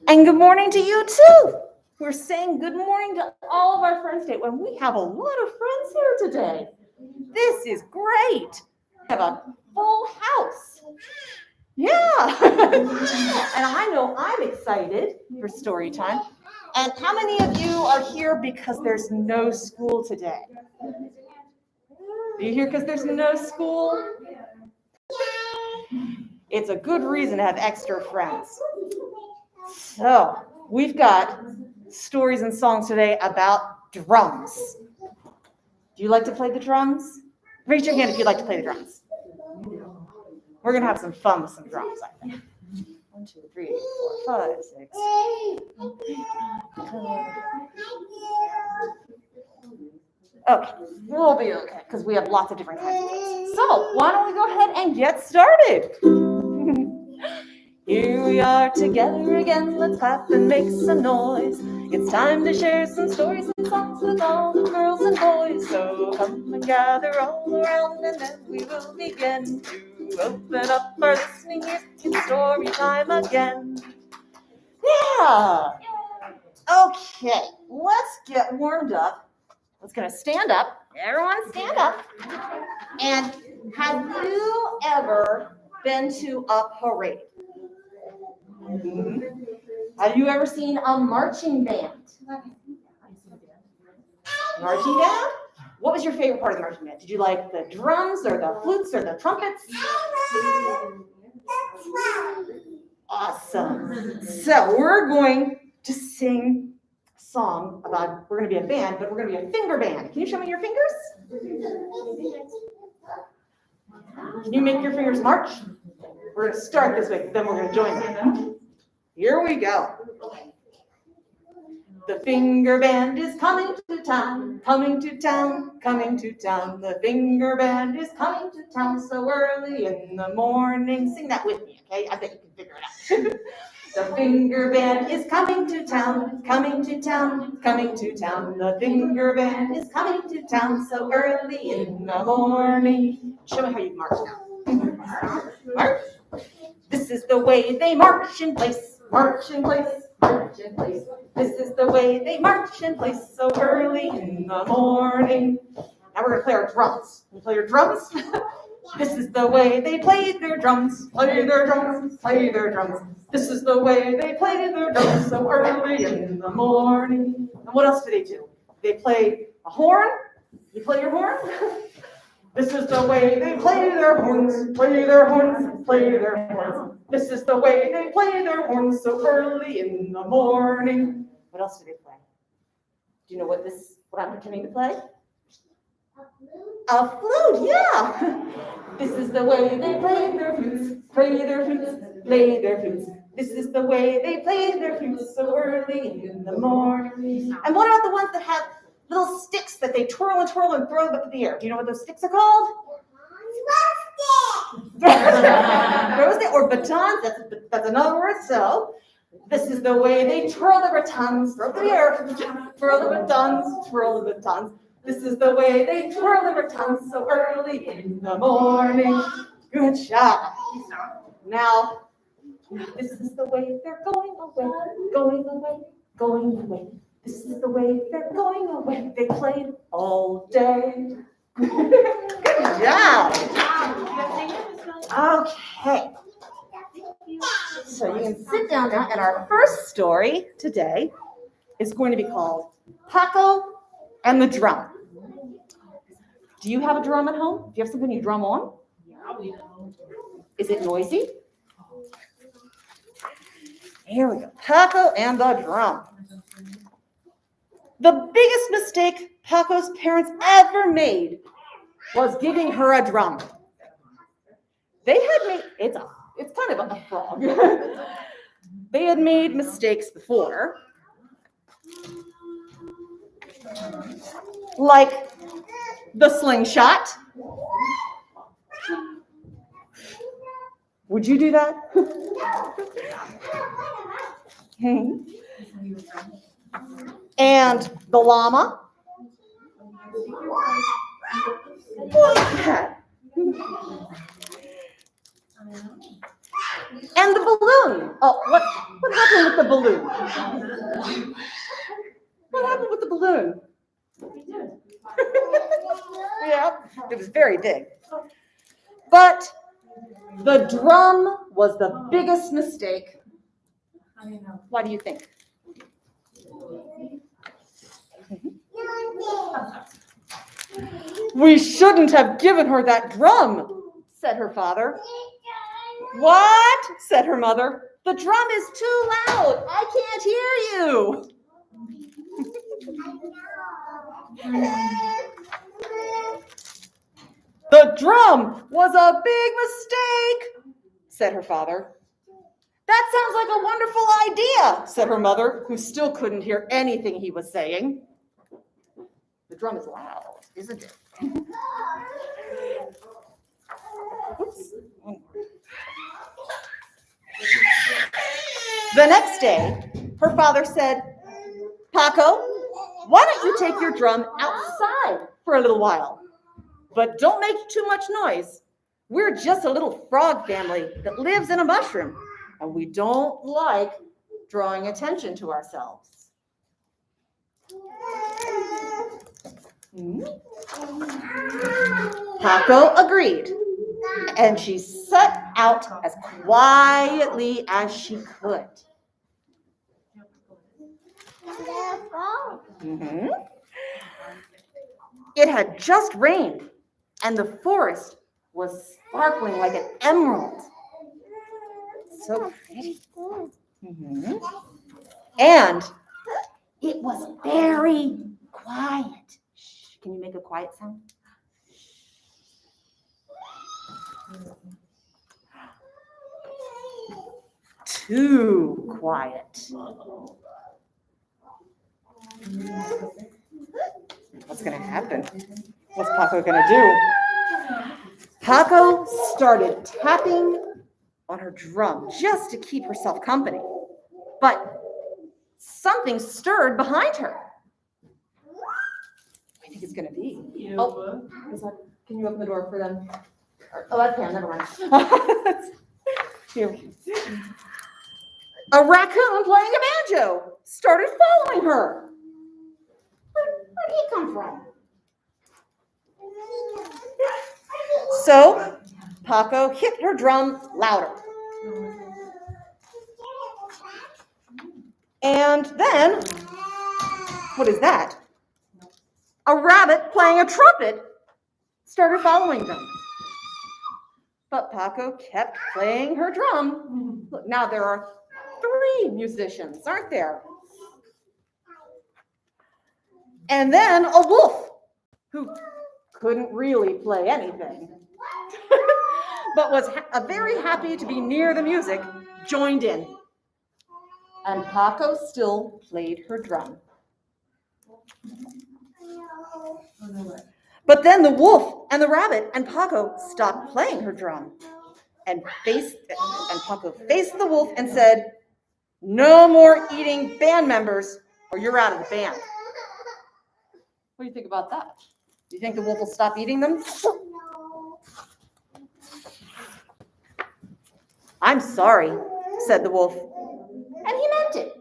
And good morning to you too. We're saying good morning to all of our friends today. And we have a lot of friends here today. This is great. We have a full house. Yeah. And I know I'm excited for story time. And how many of you are here because there's no school today? Are you here because there's no school? It's a good reason to have extra friends. So we've got stories and songs today about drums. Do you like to play the drums? Raise your hand if you'd like to play the drums. We're going to have some fun with some drums, I think. 1, 2, 3, 4, 5, 6. Okay, we'll be okay because we have lots of different kinds of drums. So why don't we go ahead and get started? Here we are together again, let's clap and make some noise. It's time to share some stories and songs with all the girls and boys. So come and gather all around and then we will begin to open up our listening ears. It's story time again. Yeah. Okay, let's get warmed up. Let's gonna stand up. Everyone stand up. And have you ever been to a parade? Have you ever seen a marching band? Marching band? What was your favorite part of the marching band? Did you like the drums or the flutes or the trumpets? Awesome. So we're going to sing a song about, we're going to be a band, but we're going to be a finger band. Can you show me your fingers? Can you make your fingers march? We're going to start this way, then we're going to join them. Here we go. The finger band is coming to town, coming to town, coming to town. The finger band is coming to town so early in the morning. Sing that with me, okay? I bet you can figure it out. The finger band is coming to town, coming to town, coming to town. The finger band is coming to town so early in the morning. Show me how you march now. March. This is the way they march in place. March in place, march in place. This is the way they march in place so early in the morning. Now we're going to play our drums. Can you play your drums? This is the way they play their drums. Play their drums, play their drums. This is the way they play their drums so early in the morning. And what else do? They play a horn. You play your horn? This is the way they play their horns, play their horns, play their horns. This is the way they play their horns so early in the morning. What else do they play? Do you know what I'm pretending to play? A flute, yeah. This is the way they play their flutes, play their flutes, play their flutes. This is the way they play their flutes so early in the morning. And what about the ones that have little sticks that they twirl and twirl and throw up in the air? Do you know what those sticks are called? Throw stick or batons. That's another word. So this is the way they twirl the batons, throw up in the air, twirl the batons, twirl the batons. This is the way they twirl the batons so early in the morning. Good job. Now, this is the way they're going away, going away, going away. This is the way they're going away. They played all day. Good job. Okay. So you can sit down now, and our first story today is going to be called Paco and the Drum. Do you have a drum at home? Do you have something you drum on? Is it noisy? Here we go. Paco and the Drum. The biggest mistake Paco's parents ever made was giving her a drum. They had made, it's kind of a frog. They had made mistakes before, like the slingshot. Would you do that? And the llama. And the balloon. Oh, what happened with the balloon? What happened with the balloon? Yeah, it was very big. But the drum was the biggest mistake. Why do you think? We shouldn't have given her that drum, said her father. What? Said her mother. The drum is too loud. I can't hear you. The drum was a big mistake, said her father. That sounds like a wonderful idea, said her mother, who still couldn't hear anything he was saying. The drum is loud, isn't it? Oops. The next day, her father said, Paco, why don't you take your drum outside for a little while? But don't make too much noise. We're just a little frog family that lives in a mushroom, and we don't like drawing attention to ourselves. Paco agreed, and she set out as quietly as she could. It had just rained, and the forest was sparkling like an emerald. So pretty. And it was very quiet. Shh, can you make a quiet sound? Too quiet. What's going to happen? What's Paco going to do? Paco started tapping on her drum just to keep herself company. But something stirred behind her. I think it's going to be. Oh, can you open the door for them? Oh, I can. Never mind. Here. A raccoon playing a banjo started following her. Where'd he come from? So Paco hit her drum louder. And then, what is that? A rabbit playing a trumpet started following them. But Paco kept playing her drum. Look, now there are 3 musicians, aren't there? And then a wolf, who couldn't really play anything, but was very happy to be near the music, joined in. And Paco still played her drum. But then the wolf and the rabbit and Paco stopped playing her drum. And Paco faced the wolf and said, "No more eating band members or you're out of the band." What do you think about that? Do you think the wolf will stop eating them? "I'm sorry," said the wolf. And he meant it.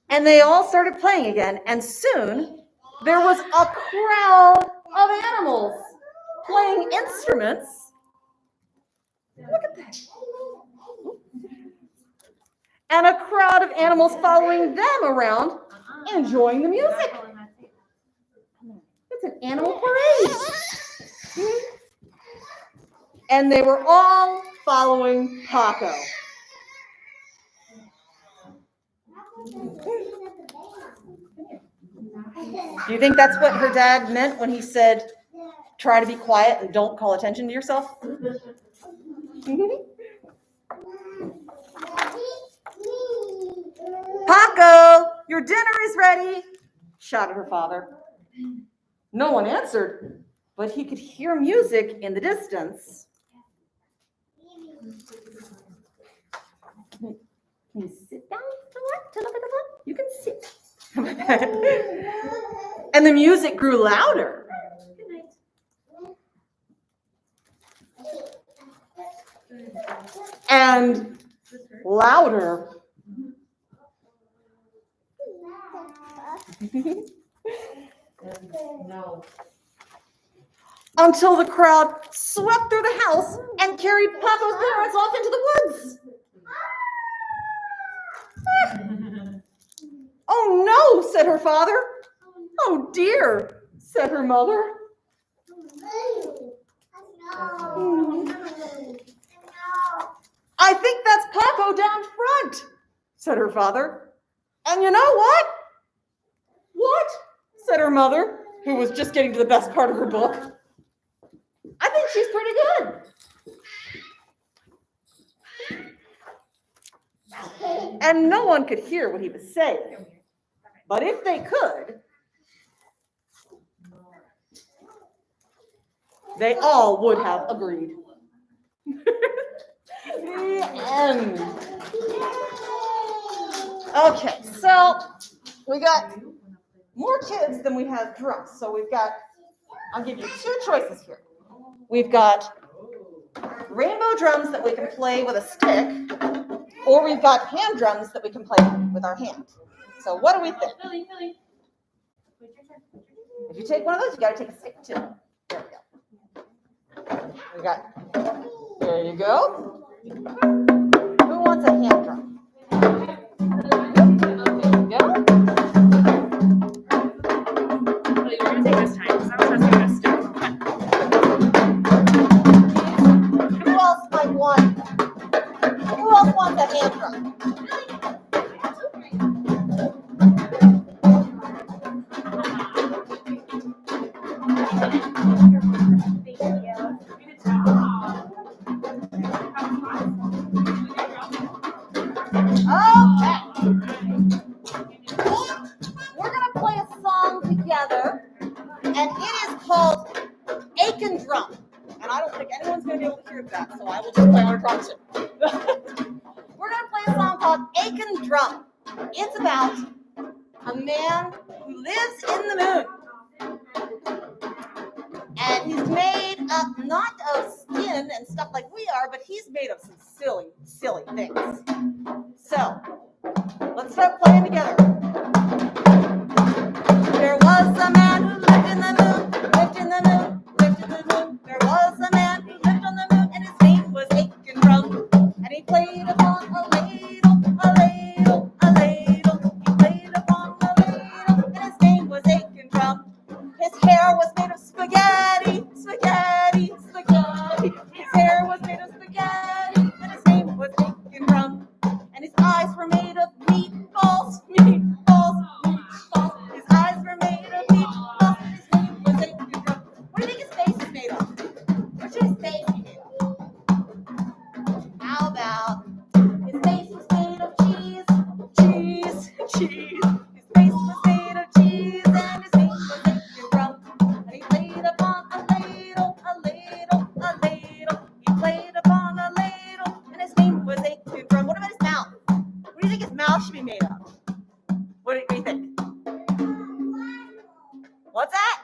And they all started playing again, and soon there was a crowd of animals playing instruments. Look at that. And a crowd of animals following them around, enjoying the music. It's an animal parade. And they were all following Paco. Do you think that's what her dad meant when he said, try to be quiet and don't call attention to yourself? "Paco, your dinner is ready," shouted her father. No one answered, but he could hear music in the distance. Can you sit down to look at the book? You can sit. And the music grew louder. and louder. Until the crowd swept through the house and carried Paco's parents off into the woods. Oh no, said her father. Oh dear, said her mother. I think that's Paco down front, said her father. And you know what? What? Said her mother, who was just getting to the best part of her book. I think she's pretty good. And no one could hear what he was saying. But if they could, they all would have agreed. The end. Okay, so we got more kids than we have drums. So we've got, I'll give you two choices here. We've got rainbow drums that we can play with a stick, or we've got hand drums that we can play with our hand. So what do we think? If you take one of those, you got to take a stick too. There we go. There you go. Who wants a hand drum? There you go. We're going to take this time, because I was going to stick. Who else might want? Who else wants a hand drum? Okay. We're going to play a song together, and it is called Aiken Drum. And I don't think anyone's going to be able to hear that, so I will just play on a drum too. We're going to play a song called Aiken Drum. It's about a man who lives in the moon. And he's made up not of skin and stuff like we are, but he's made of some silly, silly things. So, let's start playing together. There was a man who lived in the moon, lived in the moon, lived in the moon. There was a man who lived on the moon, and his name was Aiken Drum. And he played upon a ladle, a ladle, a ladle. He played upon a ladle, and his name was Aiken Drum. His hair was made of spaghetti, spaghetti, spaghetti. His hair was made of spaghetti, and his name was Aiken Drum. And his eyes were made of meatballs, meatballs, meatballs. His eyes were made of meatballs, and his name was Aiken Drum. What do you think his face is made of? What should his face be made of? How about his face was made of cheese, cheese, cheese. His face was made of cheese, and his name was Aiken Drum. And he played upon a ladle, a ladle, a ladle. He played upon a ladle, and his name was Aiken Drum. What about his mouth? What do you think his mouth should be made of? What do you think? What's that?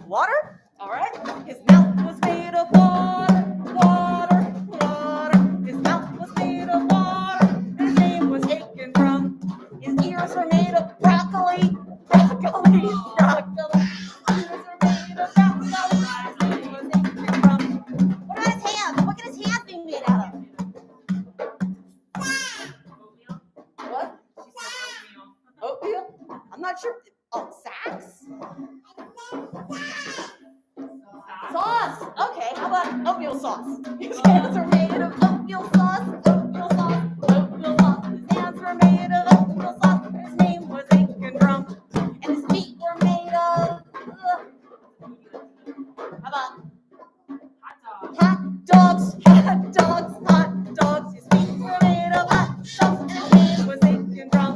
Water? All right. His mouth was made of water, water, water. His mouth was made of water, and his name was Aiken Drum. His ears were made of broccoli, broccoli, broccoli. His ears were made of broccoli, his name was Aiken Drum. What about his hands? What can his hands be made out of? What? Oatmeal? I'm not sure. Oh, sacks? Sauce. Okay, how about oatmeal sauce? His hands are made of oatmeal sauce, oatmeal sauce, oatmeal sauce. His hands were made of oatmeal sauce. His name was Aiken Drum. And his feet were made of, how about hot dogs, hot dogs, hot dogs. His feet were made of hot dogs, and his name was Aiken Drum.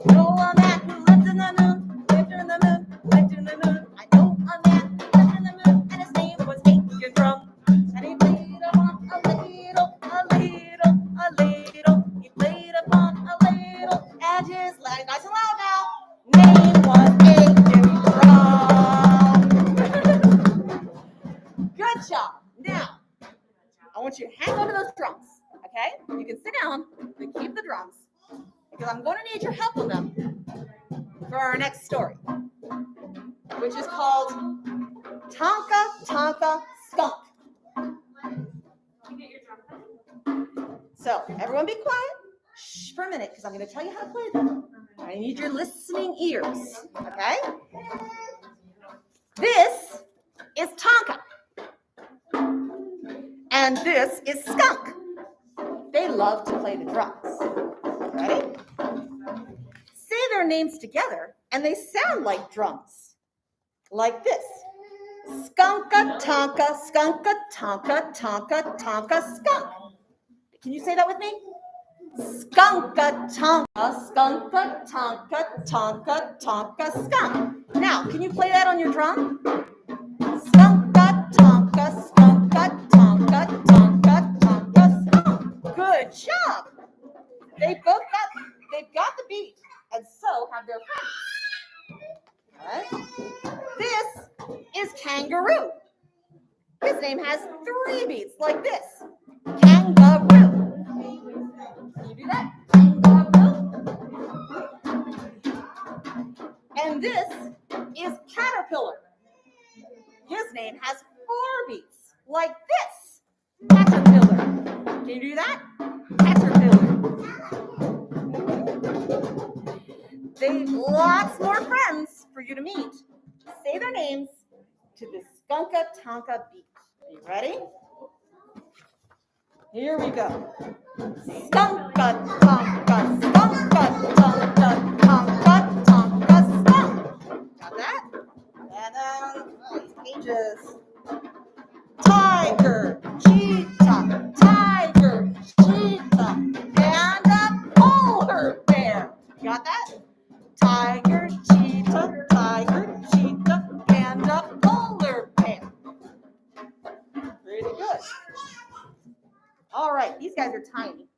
Know a man who lived in the moon, lived in the moon, lived in the moon. I know a man who lived in the moon, and his name was Aiken Drum. And he played upon a ladle, a ladle, I want you to hang on to those drums, okay? You can sit down, but keep the drums, because I'm going to need your help with them for our next story, which is called Tonka Tonka Skunk. You get your drum. So everyone be quiet for a minute, because I'm going to tell you how to play them. I need your listening ears, okay? This is Tonka, and this is Skunk. They love to play the drums. Ready? Say their names together, and they sound like drums, like this. Skunka Tonka, Skunka Tonka, Tonka Tonka Skunk. Can you say that with me? Skunka Tonka, Skunka Tonka, Tonka Tonka Skunk. Now, can you play that on your drum? Skunka Tonka, Skunka Tonka, Tonka Tonka Skunk. Good job. They've got the beat, and so have their friends. All right. This is Kangaroo. His name has 3 beats, like this. Kangaroo. Can you do that? Kangaroo. And this is Caterpillar. His name has 4 beats, like this. Caterpillar. Can you do that? Caterpillar. They've lots more friends for you to meet. Say their names to the Skunka Tonka beat. Are you ready? Here we go. Skunka Tonka, Skunka Tonka, Tonka Tonka Skunk. Got that? And these pages. Tiger, cheetah, tiger, cheetah, panda, polar bear. You got that? Tiger, cheetah, panda, polar bear. Pretty good. All right, these guys are tiny.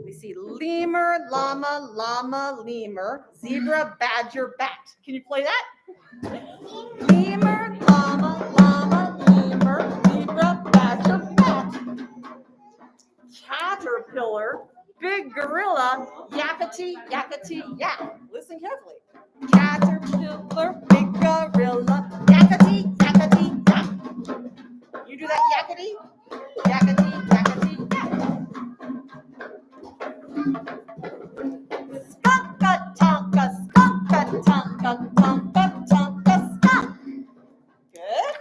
We see lemur, llama, llama, lemur, zebra, badger, bat. Can you play that? Lemur, llama, llama, lemur, zebra, badger, bat. Caterpillar, big gorilla, yakety, yakety, yak. Listen carefully. Caterpillar, big gorilla, yakety, yakety, yak. You do that yakety, yakety, yakety, yak. Skunka tonka, skunka tonka, tonka tonka skunk. Good.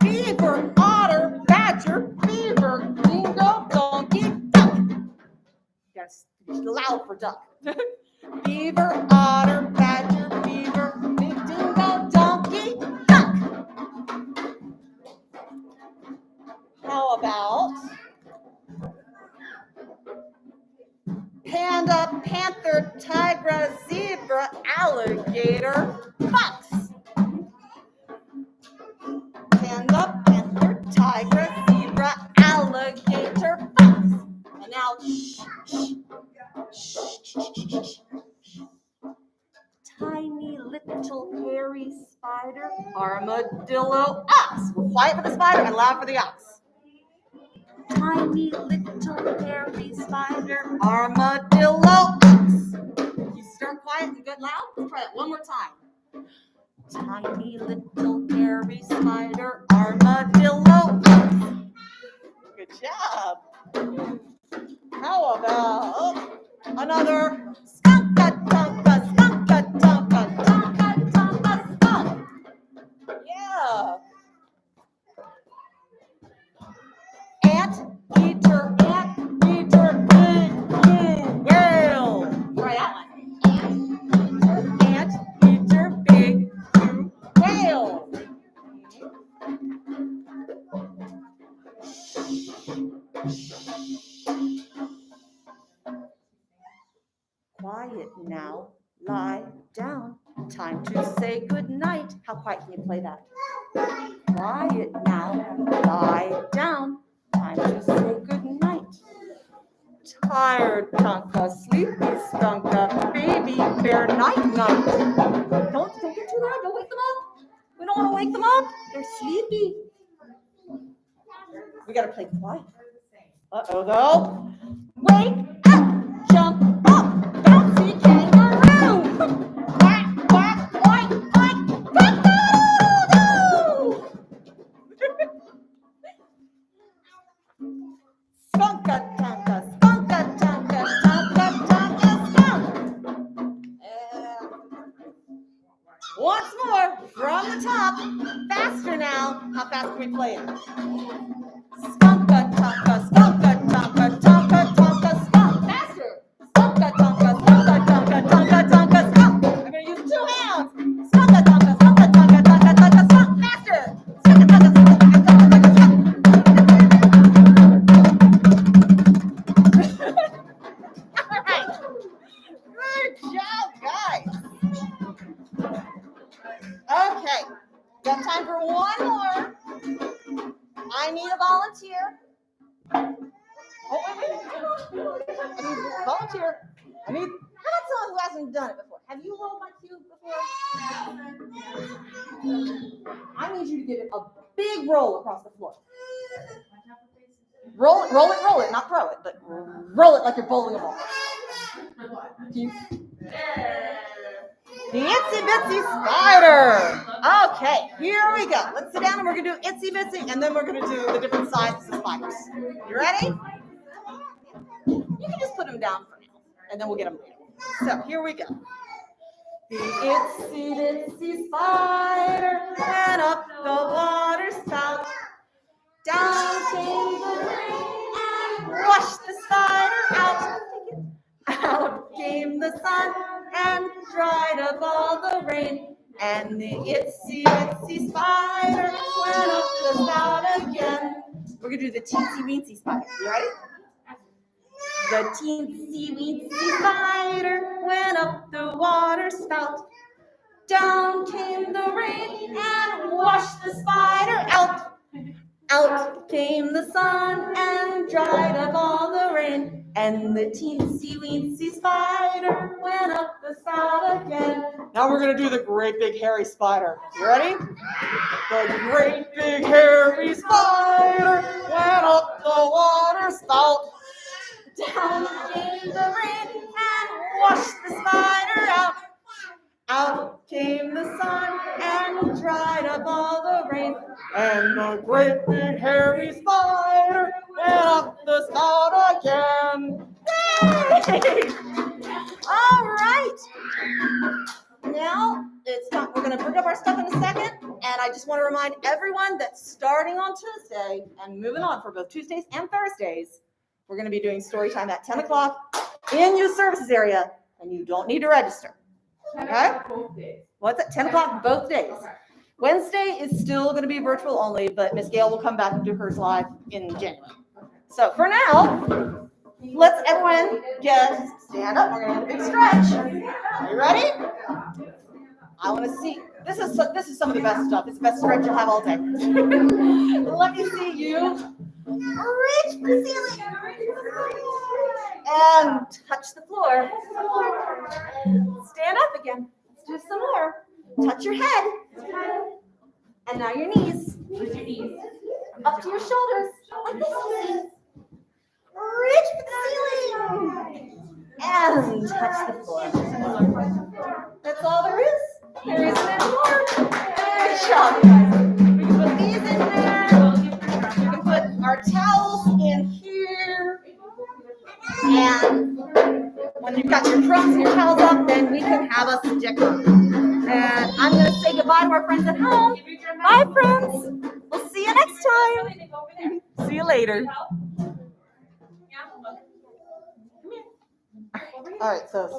Beaver, otter, badger, beaver, dingo, donkey, duck. Yes, loud for duck. Beaver, otter, badger, beaver, dingo, donkey, duck. How about panda, panther, tiger, zebra, alligator, fox? Panda, panther, tiger, zebra, alligator, fox. And now, tiny little hairy spider, armadillo, ox. We're quiet for the spider and loud for the ox. Tiny little hairy spider, armadillo, ox. You start quiet and get loud. Let's try that one more time. Tiny little hairy spider, armadillo, ox. Good job. How about another skunka tonka, skunka tonka, tonka tonka skunk? Yeah. Ant, eater, big blue whale. Try that one. Ant, eater, big blue whale. Quiet now, lie down. Time to say good night. How quiet can you play that? Quiet now, lie down. Time to say good night. Tired tonka, sleepy skunka, baby bear, night night. Don't get too loud. Don't wake them up. We don't want to wake them up. They're sleepy. We gotta play quiet. Uh-oh, though. Wake up, jump up, bouncy kangaroo. Quack, quack, quack, quack, cock-a-doodle. Skunk-a-tonka, skunk-a-tonka, tonka-tonka, skunk. Once more, from the top. Faster now. How fast can we play it? Skunk-a-tonka, skunk-a-tonka, tonka-tonka, skunk. Faster. Skunk-a-tonka, skunk-a-tonka, tonka-tonka, skunk. I'm gonna use 2 hands. Skunk-a-tonka, skunk-a-tonka, tonka-tonka, skunk. Faster. Skunk-a-tonka, skunk-a-tonka, tonka-tonka, skunk. All right. Good job, guys. Okay. Got time for one more. I need a volunteer. Oh, wait. I need a volunteer. How about someone who hasn't done it before? Have you rolled my cube before? I need you to give it a big roll across the floor. Roll it, not throw it, but roll it like you're bowling a ball. The itsy bitsy spider. Okay, here we go. Let's sit down and we're gonna do itsy bitsy, and then we're gonna do the different sizes of spiders. You ready? You can just put them down for now, and then we'll get them later. So here we go. The itsy bitsy spider went up the water spout. Down came the rain and washed the spider out. Out came the sun and dried up all the rain. And the itsy bitsy spider went up the spout again. We're gonna do the teensy weensy spider. You ready? The teensy weensy spider went up the water spout. Down came the rain and washed the spider out. Out came the sun and dried up all the rain. And the teensy weensy spider went up the spout again. Now we're going to do the great big hairy spider. You ready? The great big hairy spider went up the water spout. Down came the rain and washed the spider out. Out came the sun and dried up all the rain. And the great big hairy spider went up the spout again. Yay! All right. Now it's time. We're going to bring up our stuff in a second. And I just want to remind everyone that starting on Tuesday and moving on for both Tuesdays and Thursdays, we're going to be doing story time at 10 o'clock in youth services area. And you don't need to register. Okay? What's it? 10 o'clock both days. Wednesday is still going to be virtual only, but Miss Gail will come back and do hers live in January. So for now, let's everyone stand up. We're going to have a big stretch. Are you ready? I want to see. This is some of the best stuff. It's the best stretch you'll have all day. Let me see you reach for the ceiling and touch the floor. Stand up again. Let's do some more. Touch your head. And now your knees. Up to your shoulders. Like this. Reach for the ceiling. And touch the floor. That's all there is. There isn't any more. Good job, guys. We can put these in there. We can put our towels in here. And when you've got your drums and your towels up, then we can have a stick on. And I'm going to say goodbye to our friends at home. Bye, friends. We'll see you next time. See you later. All right, so.